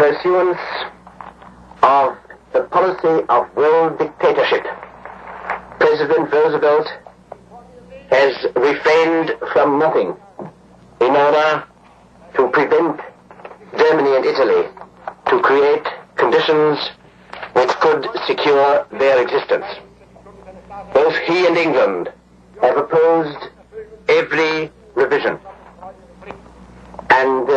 pursuance of the policy of world dictatorship, President Roosevelt has refrained from nothing in order to prevent Germany and Italy to create conditions which could secure their existence. Both he and England have opposed every revision, and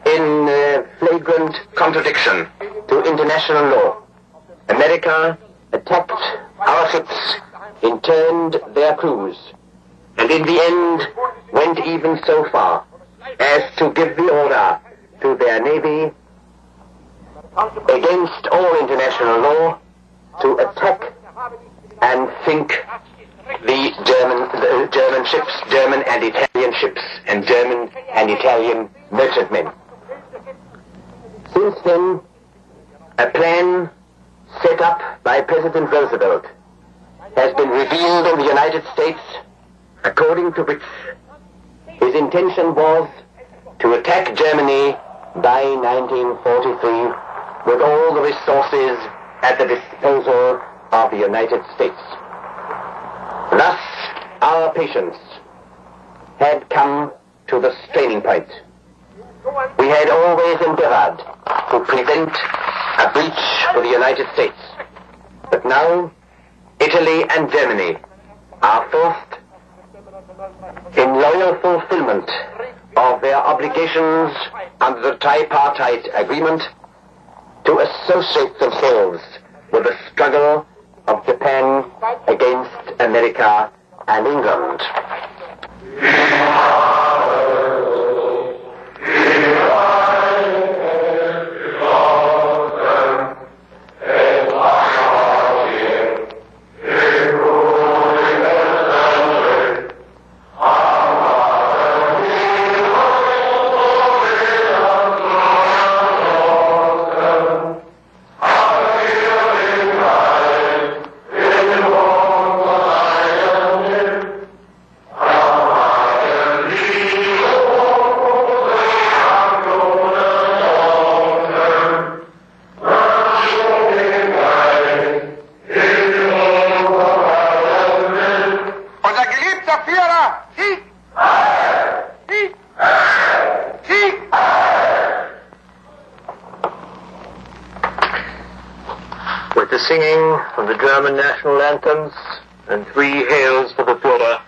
in flagrant contradiction to international law, America attacked our ships, interned their crews, and in the end went even so far as to give the order to their navy, against all international law, to attack and sink the German ships, German and Italian ships, and German and Italian merchantmen. Since then, a plan set up by President Roosevelt has been revealed in the United States, according to which his intention was to attack Germany by 1943 with all the resources at the disposal of the United States. Thus, our patience had come to the straining point. We had always endeavored to prevent a breach with the United States. But now, Italy and Germany are forced, in loyal fulfillment of their obligations under the tripartite agreement, to associate themselves with the struggle of Japan against America and England. With the singing of the German national anthems and 3 hails for the Führer,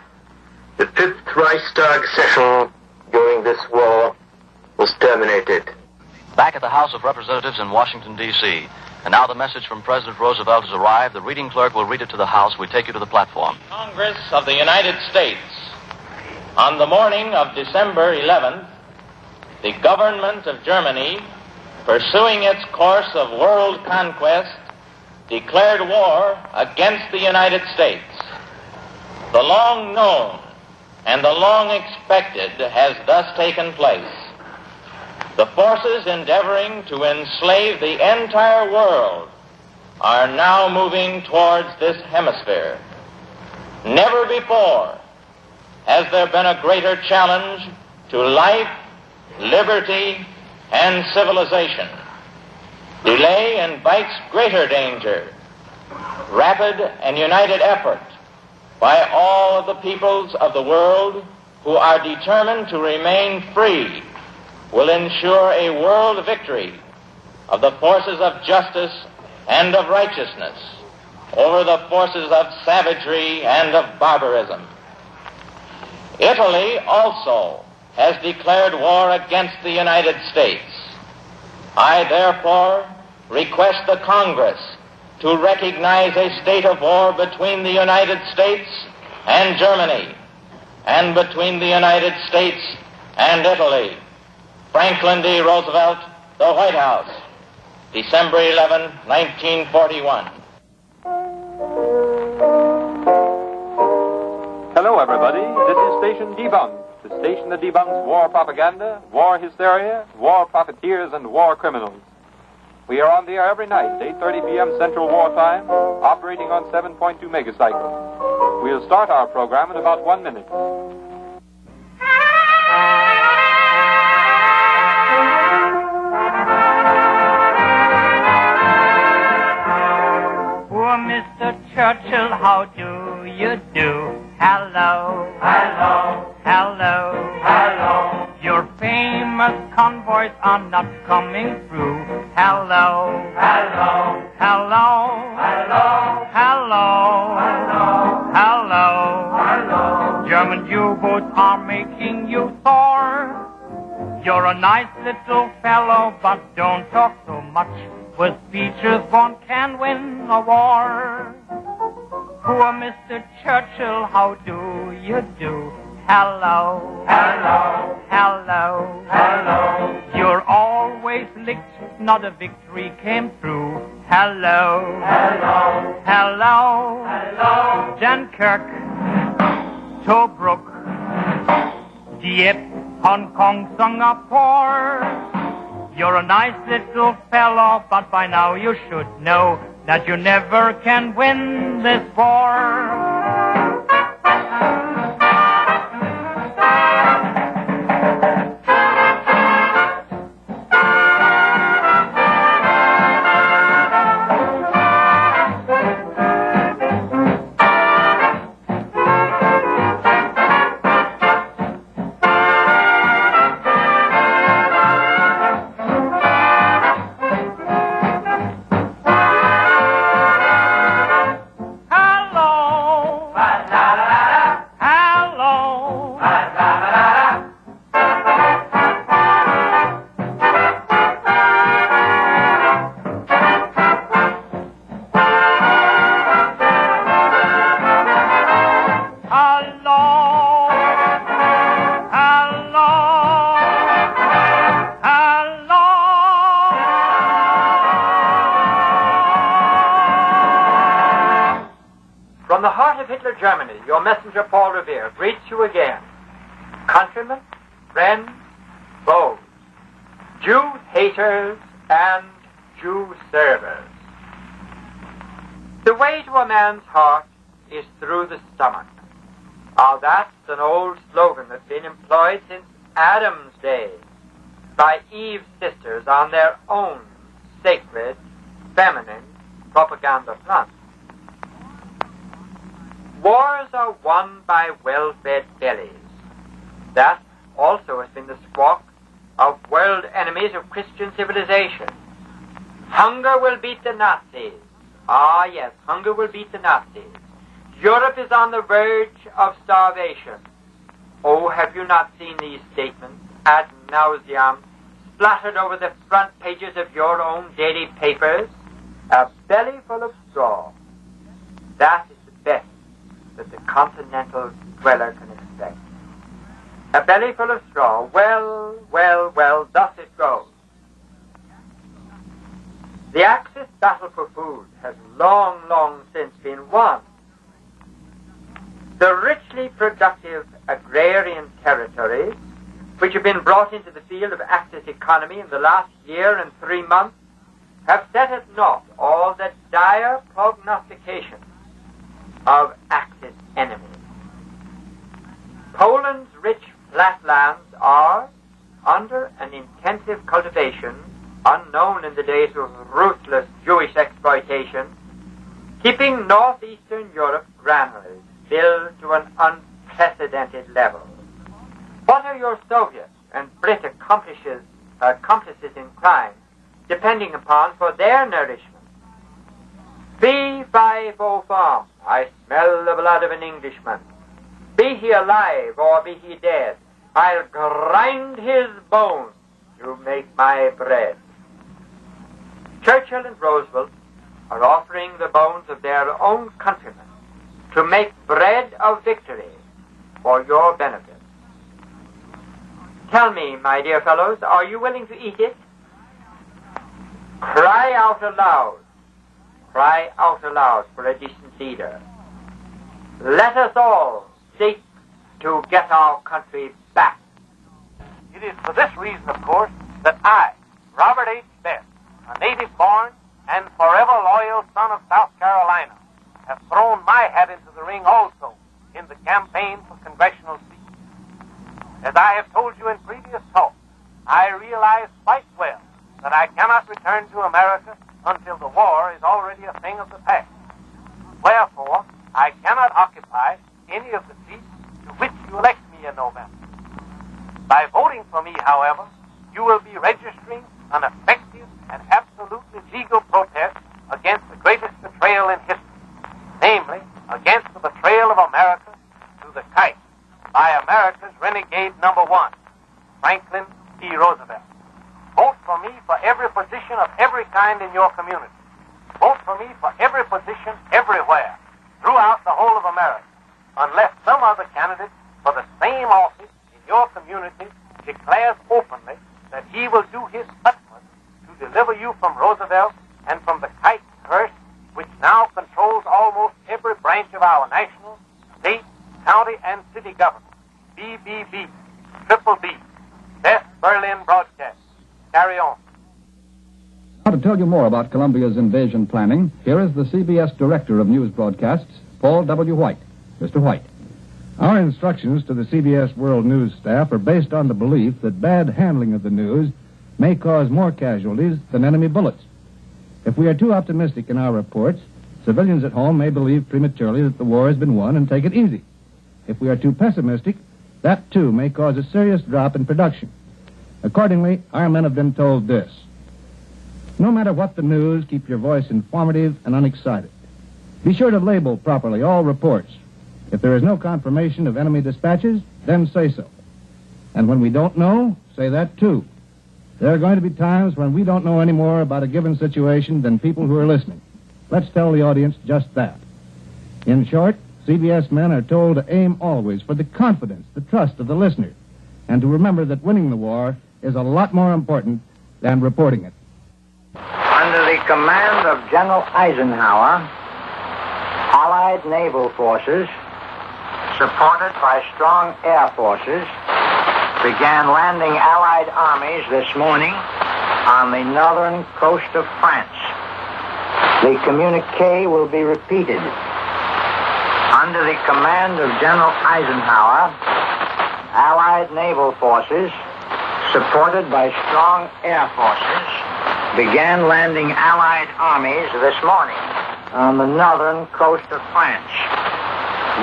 the 5th Reichstag session during this war was terminated. Back at the House of Representatives in Washington, D.C. And now the message from President Roosevelt has arrived. The reading clerk will read it to the House. We take you to the platform. Congress of the United States, on the morning of December 11th, the government of Germany, pursuing its course of world conquest, declared war against the United States. The long known and the long expected has thus taken place. The forces endeavoring to enslave the entire world are now moving towards this hemisphere. Never before has there been a greater challenge to life, liberty, and civilization. Delay invites greater danger. Rapid and united effort by all of the peoples of the world who are determined to remain free will ensure a world victory of the forces of justice and of righteousness over the forces of savagery and of barbarism. Italy also has declared war against the United States. I therefore request the Congress to recognize a state of war between the United States and Germany, and between the United States and Italy. Franklin D. Roosevelt, the White House, December 11, 1941. Hello, everybody. This is Station Debunked, the station that debunks war propaganda, war hysteria, war profiteers, and war criminals. We are on the air every night at 8:30 p.m. Central War Time, operating on 7.2 megacycles. We'll start our program in about 1 minute. Churchill, how do you do? Hello, hello, hello, hello. Your famous convoys are not coming through. Hello, hello, hello, hello, hello, hello, hello. German U-boats are making you sore. You're a nice little fellow, but don't talk so much. With speeches one can win a war. Poor Mr. Churchill, how do you do? Hello, hello, hello, hello. You're always licked, not a victory came through. Hello, hello, hello, hello. Dunkirk, Tobruk, Dieppe, Hong Kong, Singapore. You're a nice little fellow, but by now you should know that you never can win this war. From the heart of Hitler Germany, your messenger Paul Revere greets you again. Countrymen, friends, foes, Jew haters, and Jew servers. The way to a man's heart is through the stomach. Now that's an old slogan that's been employed since Adam's day by Eve's sisters on their own sacred, feminine propaganda front. Wars are won by well-fed bellies. That also has been the squawk of world enemies of Christian civilization. Hunger will beat the Nazis. Ah, yes, hunger will beat the Nazis. Europe is on the verge of starvation. Oh, have you not seen these statements ad nauseam splattered over the front pages of your own daily papers? A belly full of straw. That is the best that the continental dweller can expect. A belly full of straw. Well, well, well, thus it goes. The Axis battle for food has long, long since been won. The richly productive agrarian territories, which have been brought into the field of Axis economy in the last year and 3 months, have set at naught all the dire prognostications of Axis enemies. Poland's rich flatlands are under an intensive cultivation unknown in the days of ruthless Jewish exploitation, keeping northeastern Europe granaries filled to an unprecedented level. What are your Soviet and Brit accomplices in crime depending upon for their nourishment? Fee-fi-fo farm, I smell the blood of an Englishman. Be he alive or be he dead, I'll grind his bones to make my bread. Churchill and Roosevelt are offering the bones of their own countrymen to make bread of victory for your benefit. Tell me, my dear fellows, are you willing to eat it? Cry out aloud. Cry out aloud for a decent leader. Let us all seek to get our country back. It is for this reason, of course, that I, Robert H. Best, a native-born and forever loyal son of South Carolina, have thrown my hat into the ring also in the campaign for congressional seats. As I have told you in previous talks, I realize quite well that I cannot return to America until the war is already a thing of the past. Wherefore, I cannot occupy any of the seats to which you elect me in November. By voting for me, however, you will be registering an effective and absolutely legal protest against the greatest betrayal in history, namely, against the betrayal of America to the kite by America's renegade number one, Franklin D. Roosevelt. Vote for me for every position of every kind in your community. Vote for me for every position everywhere, throughout the whole of America, unless some other candidate for the same office in your community declares openly that he will do his utmost to deliver you from Roosevelt and from the kite curse which now controls almost every branch of our national, state, county, and city government. BBB, Triple B, Best Berlin Broadcast. Carry on. Now to tell you more about Columbia's invasion planning, here is the CBS Director of News Broadcasts, Paul W. White. Mr. White. Our instructions to the CBS World News staff are based on the belief that bad handling of the news may cause more casualties than enemy bullets. If we are too optimistic in our reports, civilians at home may believe prematurely that the war has been won and take it easy. If we are too pessimistic, that too may cause a serious drop in production. Accordingly, our men have been told this. No matter what the news, keep your voice informative and unexcited. Be sure to label properly all reports. If there is no confirmation of enemy dispatches, then say so. And when we don't know, say that too. There are going to be times when we don't know any more about a given situation than people who are listening. Let's tell the audience just that. In short, CBS men are told to aim always for the confidence, the trust of the listener, and to remember that winning the war is a lot more important than reporting it. Under the command of General Eisenhower, Allied naval forces, supported by strong air forces, began landing Allied armies this morning on the northern coast of France. The communique will be repeated. Under the command of General Eisenhower, Allied naval forces, supported by strong air forces, began landing Allied armies this morning on the northern coast of France.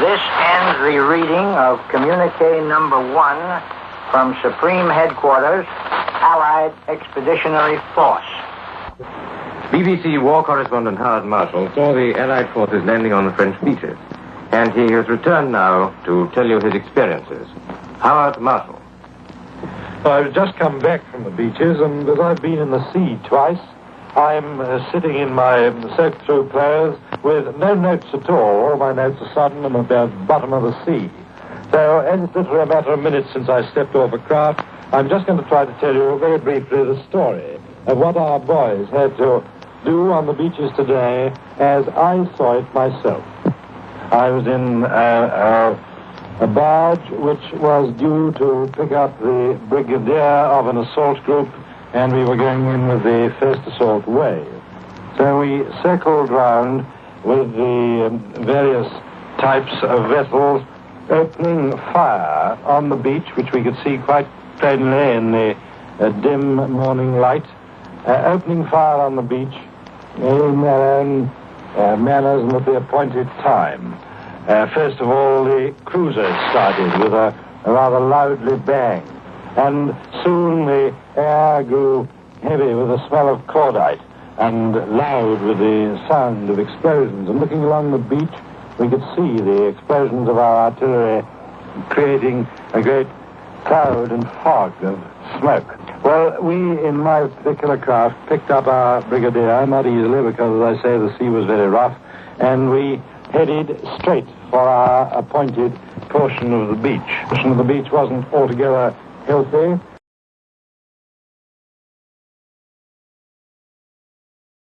This ends the reading of communique number 1 from Supreme Headquarters, Allied Expeditionary Force. BBC war correspondent Howard Marshall saw the Allied forces landing on the French beaches, and he has returned now to tell you his experiences. Howard Marshall. I've just come back from the beaches, and as I've been in the sea twice, I'm sitting in my soak-through clothes with no notes at all. All my notes are sodden and at the bottom of the sea. So, as it's literally a matter of minutes since I stepped off a craft, I'm just going to try to tell you very briefly the story of what our boys had to do on the beaches today as I saw it myself. I was in a barge which was due to pick up the brigadier of an assault group, and we were going in with the first assault wave. So we circled round with the various types of vessels, opening fire on the beach, which we could see quite plainly in the dim morning light, opening fire on the beach in their own manners and at the appointed time. First of all, the cruisers started with a rather loudly bang, and soon the air grew heavy with the smell of cordite and loud with the sound of explosions. And looking along the beach, we could see the explosions of our artillery creating a great cloud and fog of smoke. Well, we, in my particular craft, picked up our brigadier, not easily because, as I say, the sea was very rough, and we headed straight for our appointed portion of the beach. The portion of the beach wasn't altogether healthy.